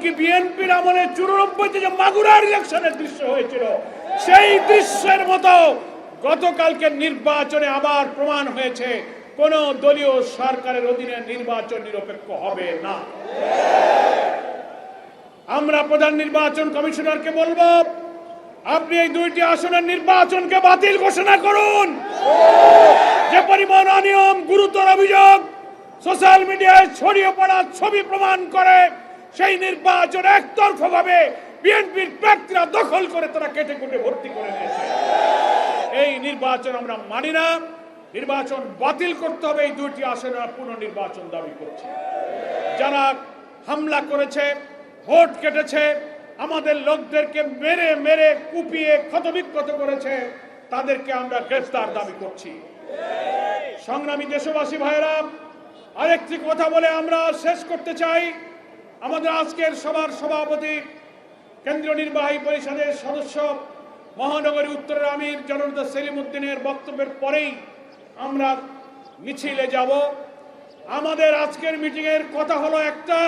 এমনকি বিএনপির আমলে 94-তে যে মাগুরার ইলেকশনের দৃশ্য হয়েছিল, সেই দৃশ্যের মতো গতকালকে নির্বাচনে আবার প্রমাণ হয়েছে কোন দলীয় সরকারের অধীনে নির্বাচন নিরপেক্ষ হবে না। আমরা প্রধান নির্বাচন কমিশনারকে বলবো, আপনি এই 2টি আসনের নির্বাচনকে বাতিল ঘোষণা করুন। যে পরিমাণ অনিয়ম, গুরুতর অভিযোগ সোশ্যাল মিডিয়ায় ছড়িয়ে পড়া ছবি প্রমাণ করে, সেই নির্বাচন একতরফাভাবে বিএনপির প্রার্থীরা দখল করে তারা কেটে কুটে ভর্তি করে নিয়েছে। এই নির্বাচন আমরা মানি না। নির্বাচন বাতিল করতে হবে। এই 2টি আসনের পুনর্নির্বাচন দাবি করছে। যারা হামলা করেছে, ভোট কেটেছে, আমাদের লোকদেরকে মেরে মেরে কুপিয়ে ক্ষতবিক্ষত করেছে, তাদেরকে আমরা গ্রেফতার দাবি করছি। সংগ্রামী দেশবাসী ভাইরা, আরেকটি কথা বলে আমরা শেষ করতে চাই। আমাদের আজকের সভার সভাপতি, কেন্দ্রীয় নির্বাহী পরিষদের সদস্য, মহানগরী উত্তরের আমির জননেতা সেলিম উদ্দিনের বক্তব্যের পরেই আমরা মিছিলে যাব। আমাদের আজকের মিটিং এর কথা হলো একটা,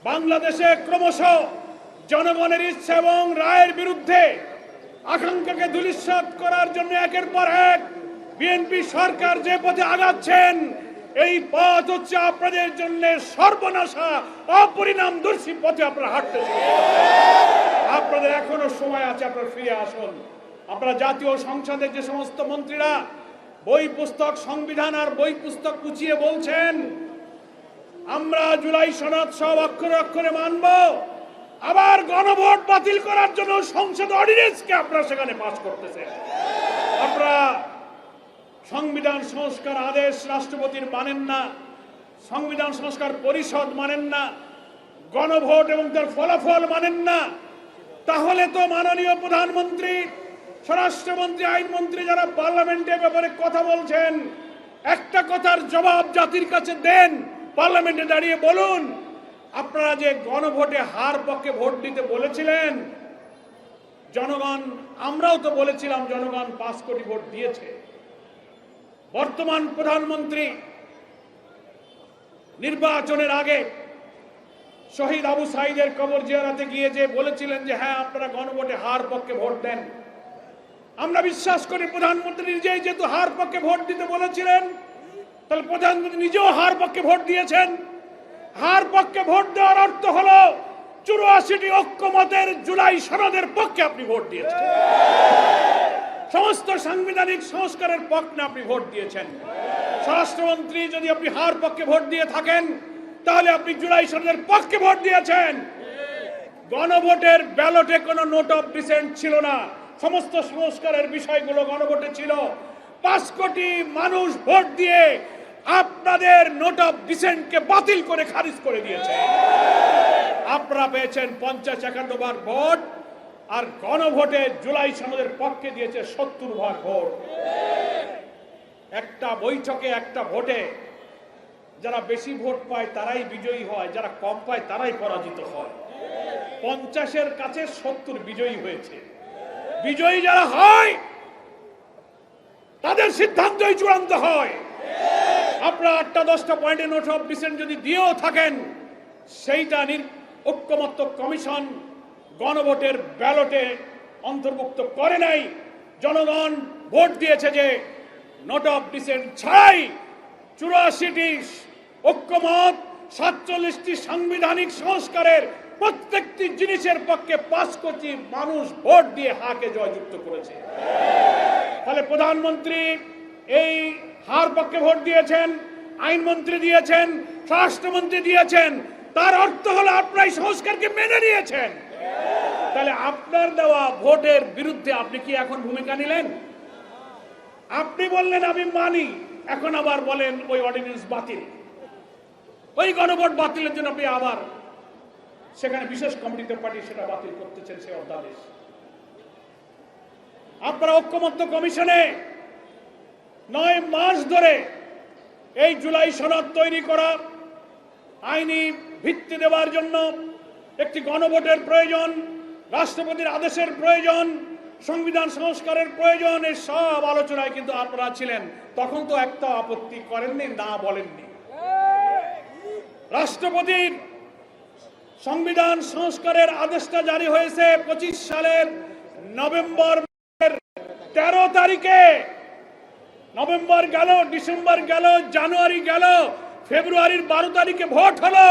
বাংলাদেশে ক্রমশ জনগণের ইচ্ছা এবং রায়ের বিরুদ্ধে আকাঙ্ক্ষাকে ধূলিসাৎ করার জন্য একের পর এক বিএনপি সরকার যে পথে আগাচ্ছেন, এই পথ হচ্ছে আপনাদের জন্য সর্বনাশা, অপরিণামদর্শী পথে আপনারা হাঁটতেছেন। আপনাদের এখনো সময় আছে, আপনারা ফিরে আসুন। আপনারা জাতীয় সংসদের যে সমস্ত মন্ত্রীরা বই পুস্তক, সংবিধান আর বই পুস্তক কুচিয়ে বলছেন আমরা জুলাই সনদ সব অক্ষরে অক্ষরে মানব, আবার গণভোট বাতিল করার জন্য সংসদ অর্ডিন্যান্সকে আপনারা সেখানে পাস করতেছেন। আপনারা সংবিধান সংস্কার আদেশ রাষ্ট্রপতির মানেন না, সংবিধান সংস্কার পরিষদ মানেন না, গণভোট এবং তার ফলাফল মানেন না। তাহলে তো মাননীয় প্রধানমন্ত্রী, স্বরাষ্ট্রমন্ত্রী, আইনমন্ত্রী যারা পার্লামেন্টে ব্যাপারে কথা বলছেন, একটা কথার জবাব জাতির কাছে দেন। পার্লামেন্টে দাঁড়িয়ে বলুন, আপনারা যে গণভোটে হার পক্ষে ভোট দিতে বলেছিলেন, জনগণ, আমরাও তো বলেছিলাম জনগণ 5 কোটি ভোট দিয়েছে। বর্তমান প্রধানমন্ত্রী নির্বাচনের আগে শহীদ আবু সাইদের কবর জিয়ারতে গিয়ে যে বলেছিলেন যে হ্যাঁ আপনারা গণভোটে হার পক্ষে ভোট দেন, আমরা বিশ্বাস করি প্রধানমন্ত্রী নিজেই যেহেতু হার পক্ষে ভোট দিতে বলেছিলেন, তাহলে প্রধানমন্ত্রী নিজেও হার পক্ষে ভোট দিয়েছেন। হার পক্ষে ভোট দেওয়ার অর্থ হলো 84টি ঐক্যমতের জুলাই সনদের পক্ষে আপনি ভোট দিয়েছেন, সমস্ত সাংবিধানিক সংস্কারের পক্ষে আপনি ভোট দিয়েছেন। স্বরাষ্ট্রমন্ত্রী, যদি আপনি হার পক্ষে ভোট দিয়ে থাকেন তাহলে আপনি জুলাই সনদের পক্ষে ভোট দিয়েছেন। গণভোটের ব্যালটে কোনো নোট অফ ডিসেন্ট ছিল না, সমস্ত সংস্কারের বিষয়গুলো গণভোটে ছিল। 5 কোটি মানুষ ভোট দিয়ে আপনাদের নোট অফ ডিসেন্টকে বাতিল করে খারিজ করে দিয়েছে। আপনারা পেয়েছেন 50-51 বার ভোট, আর গণভোটে জুলাই সনদের পক্ষে দিয়েছে 70 ভাগ ভোট। একটা বৈঠকে, একটা ভোটে যারা বেশি ভোট পায় তারাই বিজয়ী হয়, যারা কম পায় তারাই পরাজিত হয়। 50-এর কাছে 70 বিজয়ী হয়েছে। বিজয়ী যারা হয় তাদের সিদ্ধান্তই চূড়ান্ত হয়। আপনারা 8-10টা পয়েন্টে নোট অফ ডিসেন্ট যদি দিয়েও থাকেন, সেইটা ঐক্যমত্য কমিশন গণভোটের ব্যালটে অন্তর্ভুক্ত করে নাই। জনগণ ভোট দিয়েছে যে নোট অফ ডিসেন্ট ছাড়াই 84টি ঐক্যমত, 47টি সাংবিধানিক সংস্কারের প্রত্যেকটি জিনিসের পক্ষে 5 কোটি মানুষ ভোট দিয়ে হাকে জয়যুক্ত করেছে। ফলে প্রধানমন্ত্রী এই হার পক্ষে ভোট দিয়েছেন, আইনমন্ত্রী দিয়েছেন, স্বরাষ্ট্রমন্ত্রী দিয়েছেন, তার অর্থ হলো আপনারা সংস্কারকে মেনে নিয়েছেন। তাহলে আপনার দেওয়া ভোটের বিরুদ্ধে আপনি কি এখন ভূমিকা নিলেন? আপনি বললেন আমি মানি, এখন আবার বলেন ওই অর্ডিন্যান্স বাতিল, ওই গণভোট বাতিলের জন্য আপনি আবার সেখানে বিশেষ কমিটিতে পাঠিয়ে সেটা বাতিল করতেছেন সেই অধ্যাদেশ। আপনারা ঐক্যমত্য কমিশনে 9 মাস ধরে এই জুলাই সনদ তৈরি করা, আইনি ভিত্তি দেওয়ার জন্য একটি গণভোটের প্রয়োজন, রাষ্ট্রপতির আদেশের প্রয়োজন, সংবিধান সংস্কারের প্রয়োজন, এই সব আলোচনায় কিন্তু আপনারা ছিলেন। তখন তো একটা আপত্তি করেননি, না বলেননি। রাষ্ট্রপতির সংবিধান সংস্কারের আদেশটা জারি হয়েছে 25 সালের নভেম্বর 13 তারিখে। নভেম্বর গেল, ডিসেম্বর গেল, জানুয়ারি গেল, ফেব্রুয়ারির 12 তারিখে ভোট হলো।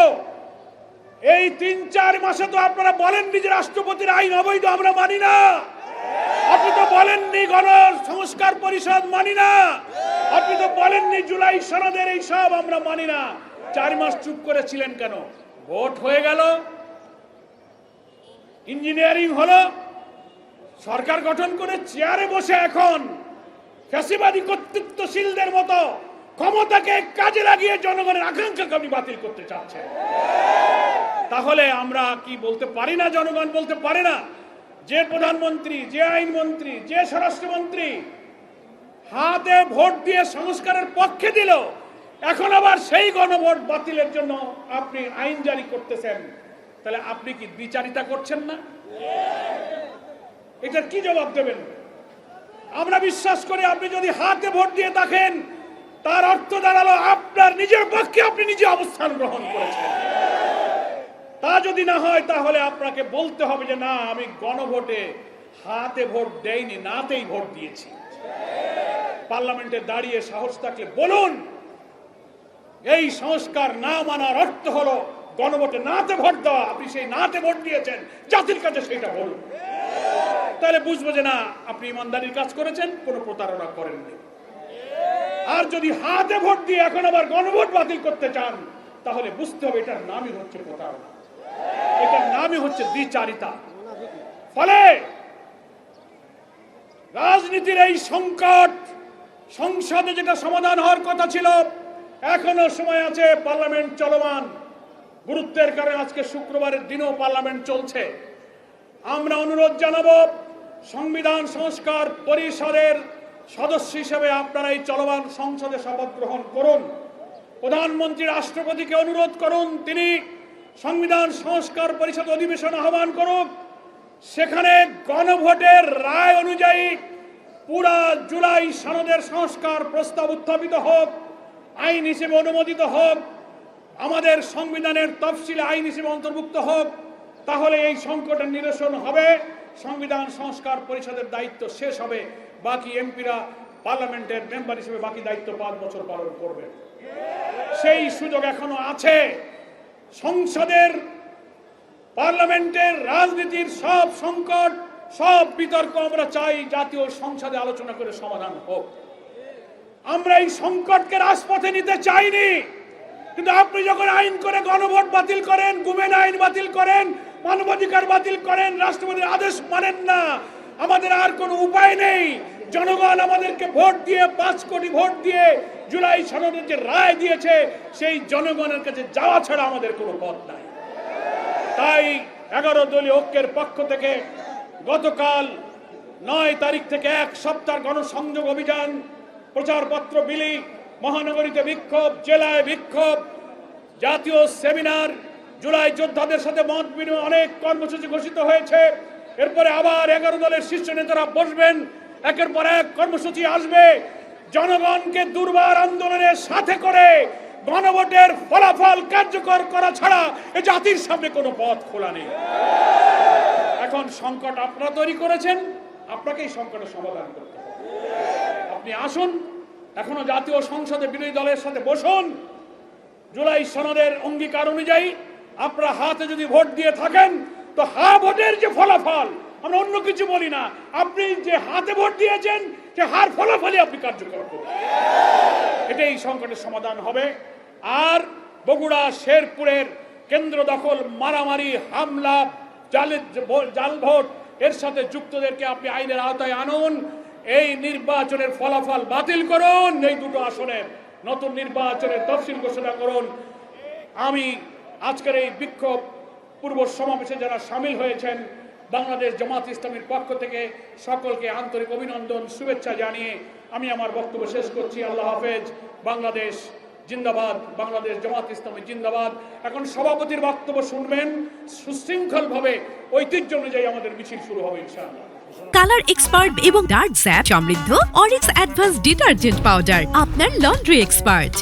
এই 3-4 মাসে তো আপনারা বলেননি যে রাষ্ট্রপতির আইন অবৈধ, আমরা মানি না। আপনি তো বলেননি গণ সংস্কার পরিষদ মানি না। আপনি তো বলেননি জুলাই সনদের এই সব আমরা মানি না। 4 মাস চুপ করেছিলেন কেন? ভোট হয়ে গেল, ইঞ্জিনিয়ারিং হলো, সরকার গঠন করে চেয়ারে বসে এখন ফ্যাসিবাদী কর্তৃত্বশীলদের মতো ক্ষমতাকে কাজে লাগিয়ে জনগণের আকাঙ্ক্ষাকে আপনি বাতিল করতে চাচ্ছেন। তাহলে আমরা কি বলতে পারি না, জনগণ বলতে পারে না যে প্রধানমন্ত্রী, যে আইনমন্ত্রী, যে স্বরাষ্ট্রমন্ত্রী হাতে ভোট দিয়ে সংস্কারের পক্ষে দিল, এখন আবার সেই গণভোট বাতিলের জন্য আপনি আইন জারি করতেছেন? তাহলে আপনি কি বিচারিতা করছেন না? এটার কি জবাব দেবেন? আমরা বিশ্বাস করি আপনি যদি হাতে ভোট দিয়ে থাকেন, তার অর্থ দাঁড়ালো আপনার নিজের পক্ষে আপনি নিজে অবস্থান গ্রহণ করেছেন। তা যদি না হয় তাহলে আপনাকে বলতে হবে যে না, আমি গণভোটে হাতে ভোট দেইনি, নাতেই ভোট দিয়েছি। পার্লামেন্টে দাঁড়িয়ে সাহস থাকলে বলুন, এই সংস্কার না মানার অর্থ হলো গণভোটে নাতে ভোট দেওয়া। আপনি সেই নাতে ভোট দিয়েছেন, জাতির কাছে সেটা বলুন। তাহলে বুঝবো যে না, আপনি ইমানদারির কাজ করেছেন, কোনো প্রতারণা করেননি। আর যদি হাতে ভোট দিয়ে এখন আবার গণভোট বাতিল করতে চান, তাহলে বুঝতে হবে এটার নামই হচ্ছে প্রতারণা, এটার নামই হচ্ছে দ্বিচারিতা। ফলে রাজনীতির এই সংকট সংসদে যেটা সমাধান হওয়ার কথা ছিল, এখনো সময় আছে। পার্লামেন্ট চলমান, গুরুত্বের কারণে আজকে শুক্রবারের দিনেও পার্লামেন্ট চলছে। আমরা অনুরোধ জানাবো, সংবিধান সংস্কার পরিষদের সদস্য হিসেবে আপনারা এই চলমান সংসদে শপথ গ্রহণ করুন। প্রধানমন্ত্রী রাষ্ট্রপতিকে অনুরোধ করুন, তিনি সংবিধান সংস্কার পরিষদ অধিবেশন আহ্বান করুক। সেখানে গণভোটের রায় অনুযায়ী পুরা জুলাই সনদের সংস্কার প্রস্তাব উত্থাপিত হোক, আইন হিসেবে অনুমোদিত হোক, আমাদের সংবিধানের তফসিলে আইন হিসেবে অন্তর্ভুক্ত হোক। তাহলে এই সংকটের নিরসন হবে, সংবিধান সংস্কার পরিষদের দায়িত্ব শেষ হবে, বাকি এমপিরা পার্লামেন্টের মেম্বার হিসেবে বাকি দায়িত্ব 5 বছর পালন করবে। সেই সুযোগ এখনো আছে। সংসদের, পার্লামেন্টের রাজনীতির সব সংকট, সব বিতর্ক আমরা চাই জাতীয় সংসদে আলোচনা করে সমাধান হোক। আমরা এই সংকটকে রাজপথে নিতে চাইনি, কিন্তু আপনি যখন আইন করে গণভোট বাতিল করেন, গুমেন আইন বাতিল করেন, মানবাধিকার বাতিল করেন, রাষ্ট্রপতির আদেশ মানেন না, আমাদের আর কোনো উপায় নেই। জনগণ আমাদেরকে ভোট দিয়ে 5 কোটি ভোট দিয়ে জুলাই সনদের যে রায় দিয়েছে, সেই জনগণের কাছে যাওয়া ছাড়া আমাদের কোনো পথ নাই। তাই 11 দলীয় ঐক্যের পক্ষ থেকে গতকাল 9 তারিখ থেকে 1 সপ্তাহ গণসংযোগ অভিযান, প্রচারপত্র বিলি, মহানগরীতে বিক্ষোভ, জেলায় বিক্ষোভ, জাতীয় সেমিনার, জুলাই যোদ্ধাদের সাথে মত বিনিময়, অনেক কর্মসূচি ঘোষিত হয়েছে। এরপরে আবার 11 দলের শীর্ষ নেতারা বসবেন, একের পর এক কর্মসূচি আসবে। জনগণকে দুর্বার আন্দোলনের সাথে করে গণভোটের ফলাফল কার্যকর করা ছাড়া এ জাতির সামনে কোনো পথ খোলা নেই। এখন সংকট আপনারা তৈরি করেছেন, আপনাকেই সংকটের সমাধান করতে হবে। আপনি আসুন, এখনো জাতীয় সংসদে বিরোধী দলের সাথে বসুন। জুলাই সনদের অঙ্গীকার অনুযায়ী আপনারা হাতে যদি ভোট দিয়ে থাকেন, তো ভোটের যে ফলাফল, আমরা অন্য কিছু বলি না, আপনি যে হাতে ভোট দিয়েছেন যে হার ফলাফলই আপনি কার্যকর করুন। এটাই সংকটের সমাধান হবে। আর বগুড়া শেরপুরের কেন্দ্র দখল, মারামারি, হামলা, জাল ভোট, এর সাথে যুক্তদেরকে আপনি আইনের আওতায় আনুন। এই নির্বাচনের ফলাফল বাতিল করুন, এই দুটো আসনে নতুন নির্বাচনের তফসিল ঘোষণা করুন। আমি আজকের এই বিক্ষোভ পূর্ব সমাবেশে যারা সামিল হয়েছেন, বাংলাদেশ জামাত ইসলামীর পক্ষ থেকে সকলকে আন্তরিক অভিনন্দন, শুভেচ্ছা জানিয়ে আমি আমার বক্তব্য শেষ করছি। আল্লাহ হাফেজ। বাংলাদেশ জিন্দাবাদ, বাংলাদেশ জামাত ইসলামী জিন্দাবাদ। এখন সভাপতির বক্তব্য শুনবেন, সুশৃঙ্খলভাবে ঐতিহ্য অনুযায়ী আমাদের মিছিল শুরু হবে ইনশাআল্লাহ। কালার এক্সপার্ট এবং ডার্ক স্যাপ সমৃদ্ধ অরিক্স অ্যাডভান্স ডিটারজেন্ট পাউডার, আপনার লন্ড্রি এক্সপার্ট।